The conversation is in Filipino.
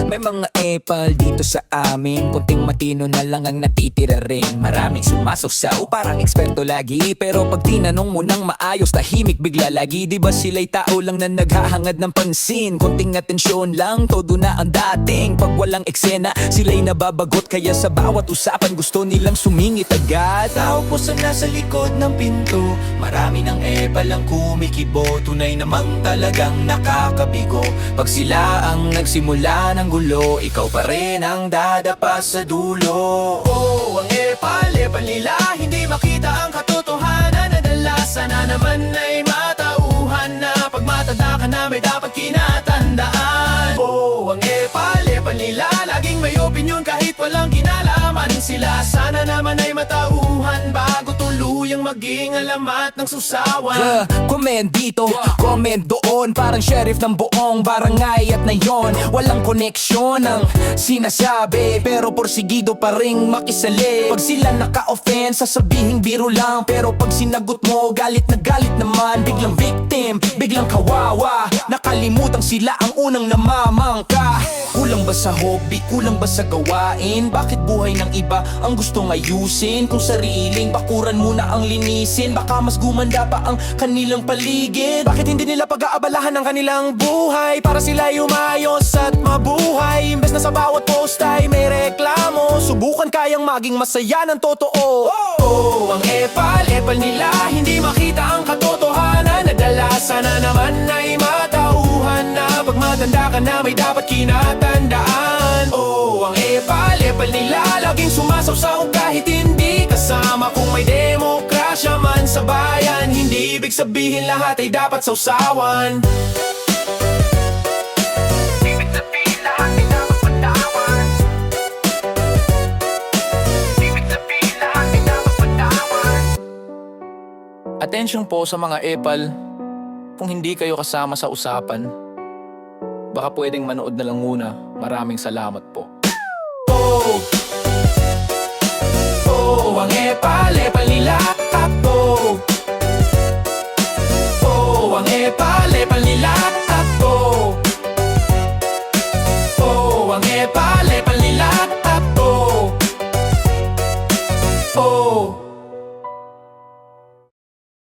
May mga epal dito sa amin. Kunting matino na lang ang natitira rin. Maraming sumasawsaw, parang eksperto lagi. Pero pag tinanong mo ng maayos, tahimik bigla lagi. Di ba sila'y tao lang na naghahangad ng pansin? Kunting atensyon lang, todo na ang dating. Pag walang eksena, sila'y nababagot. Kaya sa bawat usapan, gusto nilang sumingit agad. Tao po sa nasa likod ng pinto, marami ng epal ang kumikibo. Tunay namang talagang nakakabigo. Pag sila ang nagsimula ng gulo, ikaw pa rin ang dadapa sa dulo. Oh, ang epal nila, hindi makita ang katotohanan. Nadalasan na naman ay matauhan na. Pag matanda ka na may dapat kinatandaan. Oh, ang epal nila, laging may opinion kahit walang kinalaman sila. Sana naman ay matauhan bago tuluyang maging alamat ng susawan. Comment dito, comment doon, parang sheriff ng buong barangay. At na yon, walang koneksyon ang sinasabi, pero porsigido pa ring makisali. Pag sila naka-offense, sasabihing biro lang. Pero pag sinagot mo, galit na galit naman. Biglang victim, biglang kawawa. Nakalimutang sila ang unang namamangka. Kulang ba sa hobby, kulang ba sa gawain? Bakit buhay ng iba ang gustong ayusin? Kung sariling bakuran muna ang linisin, baka mas gumanda pa ang kanilang paligid. Bakit hindi nila pag-aabalahan ang kanilang buhay para sila umayos at mabuhay? Imbes na sa bawat post ay may reklamo, subukan kayang maging masaya ng totoo. Oh, ang epal nila, hindi makita ang katotohanan. Nadalasan na naman ay matauhan na. Pag matanda ka na may dapat kinatandaan. Oh, ang epal nila, laging sumasawsaw kahit hindi kasama. Kung may demokrasya man sa bayan, hindi ibig sabihin lahat ay dapat sausawan. Ibig sabihin lahat ay dapat patawan. Ibig sabihin lahat ay dapat patawan. Atensyon po sa mga epal, kung hindi kayo kasama sa usapan, baka pwedeng manood na lang muna. Maraming salamat po.